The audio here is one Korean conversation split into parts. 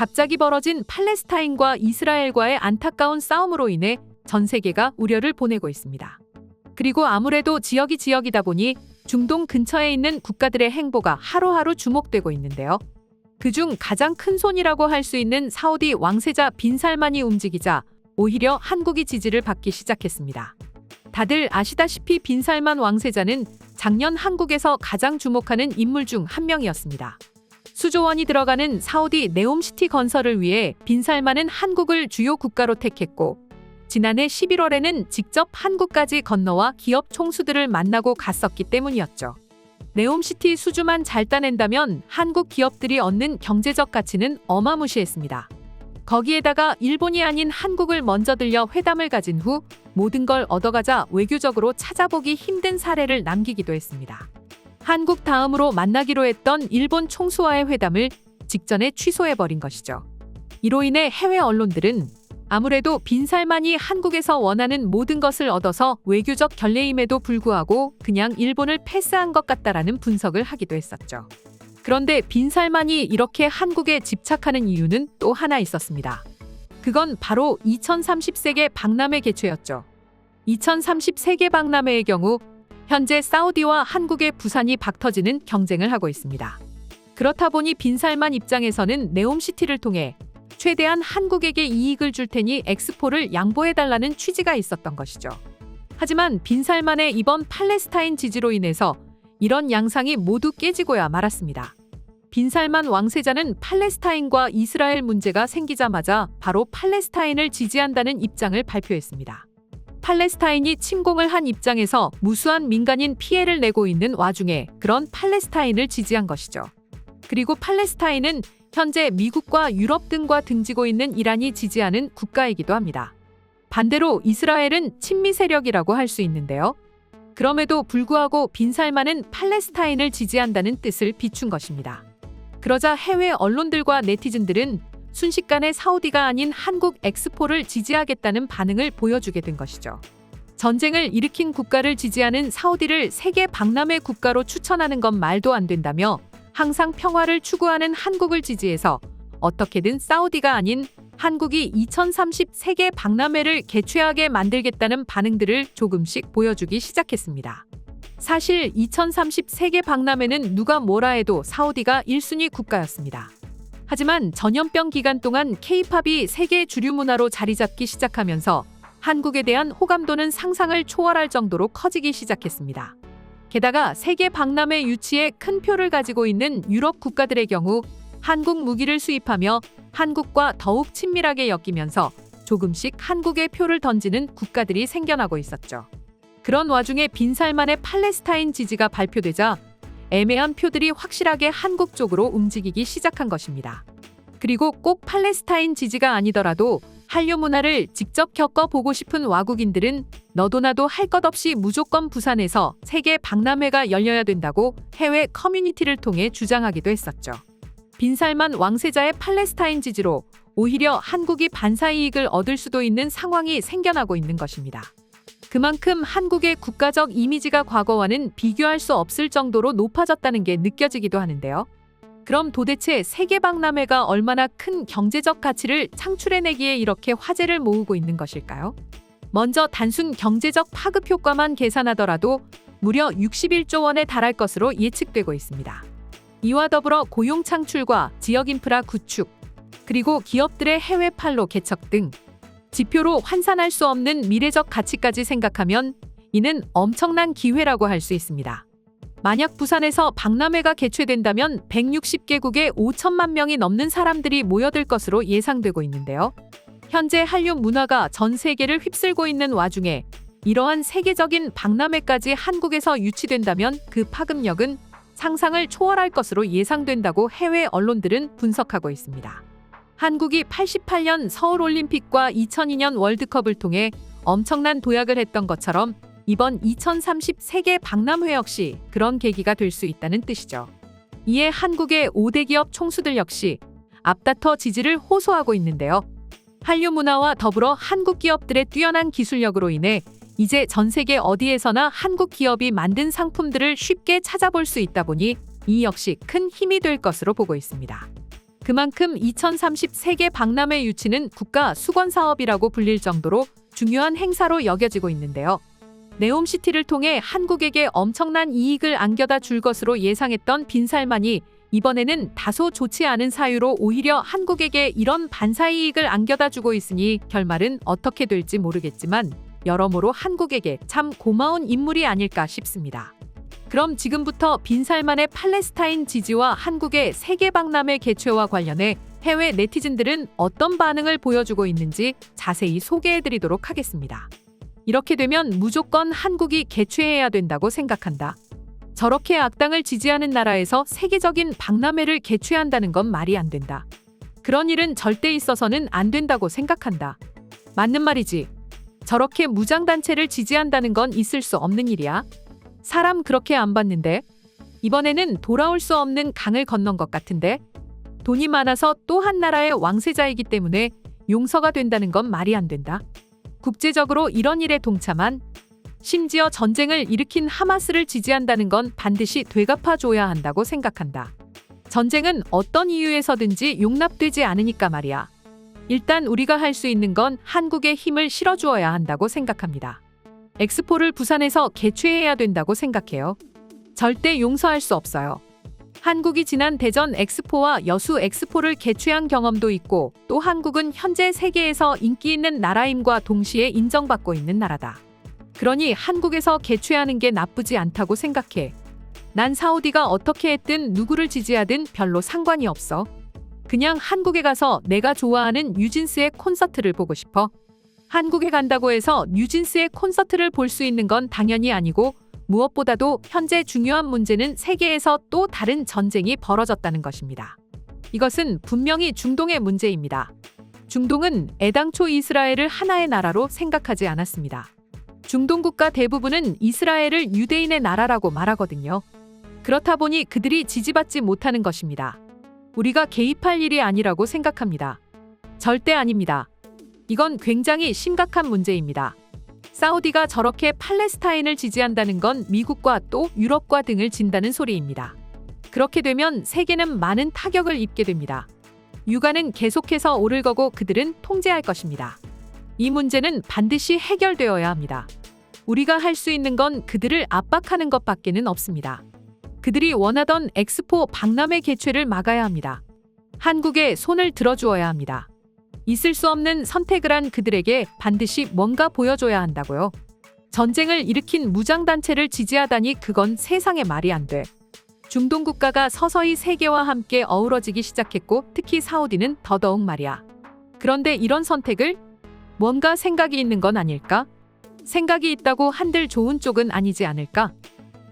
갑자기 벌어진 팔레스타인과 이스라엘과의 안타까운 싸움으로 인해 전 세계가 우려를 보내고 있습니다. 그리고 아무래도 지역이 지역이다 보니 중동 근처에 있는 국가들의 행보가 하루하루 주목되고 있는데요. 그중 가장 큰 손이라고 할 수 있는 사우디 왕세자 빈 살만이 움직이자 오히려 한국이 지지를 받기 시작했습니다. 다들 아시다시피 빈 살만 왕세자는 작년 한국에서 가장 주목하는 인물 중 한 명이었습니다. 수조 원이 들어가는 사우디 네옴시티 건설을 위해 빈 살만은 한국을 주요 국가로 택했고 지난해 11월에는 직접 한국까지 건너와 기업 총수들을 만나고 갔었기 때문이었죠. 네옴시티 수주만 잘 따낸다면 한국 기업들이 얻는 경제적 가치는 어마무시했습니다. 거기에다가 일본이 아닌 한국을 먼저 들려 회담을 가진 후 모든 걸 얻어가자 외교적으로 찾아보기 힘든 사례를 남기기도 했습니다. 한국 다음으로 만나기로 했던 일본 총수와의 회담을 직전에 취소해버린 것이죠. 이로 인해 해외 언론들은 아무래도 빈 살만이 한국에서 원하는 모든 것을 얻어서 외교적 결례임에도 불구하고 그냥 일본을 패스한 것 같다라는 분석을 하기도 했었죠. 그런데 빈 살만이 이렇게 한국에 집착하는 이유는 또 하나 있었습니다. 그건 바로 2030 세계 박람회 개최였죠. 2030 세계 박람회의 경우 현재 사우디와 한국의 부산이 박터지는 경쟁을 하고 있습니다. 그렇다 보니 빈 살만 입장에서는 네옴시티를 통해 최대한 한국에게 이익을 줄 테니 엑스포를 양보해달라는 취지가 있었던 것이죠. 하지만 빈 살만의 이번 팔레스타인 지지로 인해서 이런 양상이 모두 깨지고야 말았습니다. 빈 살만 왕세자는 팔레스타인과 이스라엘 문제가 생기자마자 바로 팔레스타인을 지지한다는 입장을 발표했습니다. 팔레스타인이 침공을 한 입장에서 무수한 민간인 피해를 내고 있는 와중에 그런 팔레스타인을 지지한 것이죠. 그리고 팔레스타인은 현재 미국과 유럽 등과 등지고 있는 이란이 지지하는 국가이기도 합니다. 반대로 이스라엘은 친미 세력이라고 할 수 있는데요. 그럼에도 불구하고 빈 살만은 팔레스타인을 지지한다는 뜻을 비춘 것입니다. 그러자 해외 언론들과 네티즌들은 순식간에 사우디가 아닌 한국 엑스포를 지지하겠다는 반응을 보여주게 된 것이죠. 전쟁을 일으킨 국가를 지지하는 사우디를 세계 박람회 국가로 추천하는 건 말도 안 된다며 항상 평화를 추구하는 한국을 지지해서 어떻게든 사우디가 아닌 한국이 2030 세계 박람회를 개최하게 만들겠다는 반응들을 조금씩 보여주기 시작했습니다. 사실 2030 세계 박람회는 누가 뭐라 해도 사우디가 1순위 국가였습니다. 하지만 전염병 기간 동안 K-팝이 세계 주류 문화로 자리 잡기 시작하면서 한국에 대한 호감도는 상상을 초월할 정도로 커지기 시작했습니다. 게다가 세계 박람회 유치에 큰 표를 가지고 있는 유럽 국가들의 경우 한국 무기를 수입하며 한국과 더욱 친밀하게 엮이면서 조금씩 한국에 표를 던지는 국가들이 생겨나고 있었죠. 그런 와중에 빈 살만의 팔레스타인 지지가 발표되자 애매한 표들이 확실하게 한국 쪽으로 움직이기 시작한 것입니다. 그리고 꼭 팔레스타인 지지가 아니더라도 한류 문화를 직접 겪어보고 싶은 와국인들은 너도 나도 할 것 없이 무조건 부산에서 세계 박람회가 열려야 된다고 해외 커뮤니티를 통해 주장하기도 했었죠. 빈 살만 왕세자의 팔레스타인 지지로 오히려 한국이 반사이익을 얻을 수도 있는 상황이 생겨나고 있는 것입니다. 그만큼 한국의 국가적 이미지가 과거와는 비교할 수 없을 정도로 높아졌다는 게 느껴지기도 하는데요. 그럼 도대체 세계 박람회가 얼마나 큰 경제적 가치를 창출해내기에 이렇게 화제를 모으고 있는 것일까요? 먼저 단순 경제적 파급 효과만 계산하더라도 무려 61조 원에 달할 것으로 예측되고 있습니다. 이와 더불어 고용 창출과 지역 인프라 구축, 그리고 기업들의 해외 판로 개척 등 지표로 환산할 수 없는 미래적 가치까지 생각하면 이는 엄청난 기회라고 할 수 있습니다. 만약 부산에서 박람회가 개최된다면 160개국에 5천만 명이 넘는 사람들이 모여들 것으로 예상되고 있는데요. 현재 한류 문화가 전 세계를 휩쓸고 있는 와중에 이러한 세계적인 박람회까지 한국에서 유치된다면 그 파급력은 상상을 초월할 것으로 예상된다고 해외 언론들은 분석하고 있습니다. 한국이 88년 서울올림픽과 2002년 월드컵을 통해 엄청난 도약을 했던 것처럼 이번 2030 세계 박람회 역시 그런 계기가 될 수 있다는 뜻이죠. 이에 한국의 5대 기업 총수들 역시 앞다퉈 지지를 호소하고 있는데요. 한류 문화와 더불어 한국 기업들의 뛰어난 기술력으로 인해 이제 전 세계 어디에서나 한국 기업이 만든 상품들을 쉽게 찾아볼 수 있다 보니 이 역시 큰 힘이 될 것으로 보고 있습니다. 그만큼 2030 세계 박람회 유치는 국가 수건 사업이라고 불릴 정도로 중요한 행사로 여겨지고 있는데요. 네옴시티를 통해 한국에게 엄청난 이익을 안겨다 줄 것으로 예상했던 빈살만이 이번에는 다소 좋지 않은 사유로 오히려 한국에게 이런 반사이익을 안겨다 주고 있으니 결말은 어떻게 될지 모르겠지만 여러모로 한국에게 참 고마운 인물이 아닐까 싶습니다. 그럼 지금부터 빈살만의 팔레스타인 지지와 한국의 세계 박람회 개최와 관련해 해외 네티즌들은 어떤 반응을 보여주고 있는지 자세히 소개해드리도록 하겠습니다. 이렇게 되면 무조건 한국이 개최해야 된다고 생각한다. 저렇게 악당을 지지하는 나라에서 세계적인 박람회를 개최한다는 건 말이 안 된다. 그런 일은 절대 있어서는 안 된다고 생각한다. 맞는 말이지. 저렇게 무장단체를 지지한다는 건 있을 수 없는 일이야. 사람 그렇게 안 봤는데? 이번에는 돌아올 수 없는 강을 건넌 것 같은데? 돈이 많아서 또 한 나라의 왕세자이기 때문에 용서가 된다는 건 말이 안 된다. 국제적으로 이런 일에 동참한, 심지어 전쟁을 일으킨 하마스를 지지한다는 건 반드시 되갚아줘야 한다고 생각한다. 전쟁은 어떤 이유에서든지 용납되지 않으니까 말이야. 일단 우리가 할 수 있는 건 한국에 힘을 실어주어야 한다고 생각합니다. 엑스포를 부산에서 개최해야 된다고 생각해요. 절대 용서할 수 없어요. 한국이 지난 대전 엑스포와 여수 엑스포를 개최한 경험도 있고 또 한국은 현재 세계에서 인기 있는 나라임과 동시에 인정받고 있는 나라다. 그러니 한국에서 개최하는 게 나쁘지 않다고 생각해. 난 사우디가 어떻게 했든 누구를 지지하든 별로 상관이 없어. 그냥 한국에 가서 내가 좋아하는 뉴진스의 콘서트를 보고 싶어. 한국에 간다고 해서 뉴진스의 콘서트를 볼 수 있는 건 당연히 아니고 무엇보다도 현재 중요한 문제는 세계에서 또 다른 전쟁이 벌어졌다는 것입니다. 이것은 분명히 중동의 문제입니다. 중동은 애당초 이스라엘을 하나의 나라로 생각하지 않았습니다. 중동 국가 대부분은 이스라엘을 유대인의 나라라고 말하거든요. 그렇다 보니 그들이 지지받지 못하는 것입니다. 우리가 개입할 일이 아니라고 생각합니다. 절대 아닙니다. 이건 굉장히 심각한 문제입니다. 사우디가 저렇게 팔레스타인을 지지한다는 건 미국과 또 유럽과 등을 진다는 소리입니다. 그렇게 되면 세계는 많은 타격을 입게 됩니다. 유가는 계속해서 오를 거고 그들은 통제할 것입니다. 이 문제는 반드시 해결되어야 합니다. 우리가 할 수 있는 건 그들을 압박하는 것밖에는 없습니다. 그들이 원하던 엑스포 박람회 개최를 막아야 합니다. 한국에 손을 들어주어야 합니다. 있을 수 없는 선택을 한 그들에게 반드시 뭔가 보여줘야 한다고요. 전쟁을 일으킨 무장단체를 지지하다니 그건 세상에 말이 안 돼. 중동 국가가 서서히 세계와 함께 어우러지기 시작했고 특히 사우디는 더더욱 말이야. 그런데 이런 선택을? 뭔가 생각이 있는 건 아닐까? 생각이 있다고 한들 좋은 쪽은 아니지 않을까?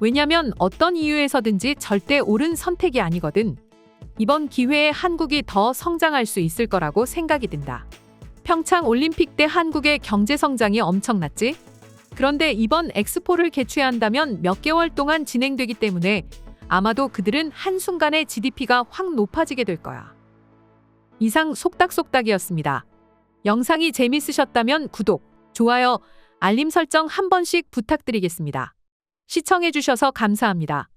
왜냐면 어떤 이유에서든지 절대 옳은 선택이 아니거든. 이번 기회에 한국이 더 성장할 수 있을 거라고 생각이 든다. 평창 올림픽 때 한국의 경제 성장이 엄청났지? 그런데 이번 엑스포를 개최한다면 몇 개월 동안 진행되기 때문에 아마도 그들은 한순간에 GDP가 확 높아지게 될 거야. 이상 속닥속닥이었습니다. 영상이 재밌으셨다면 구독, 좋아요, 알림 설정 한 번씩 부탁드리겠습니다. 시청해주셔서 감사합니다.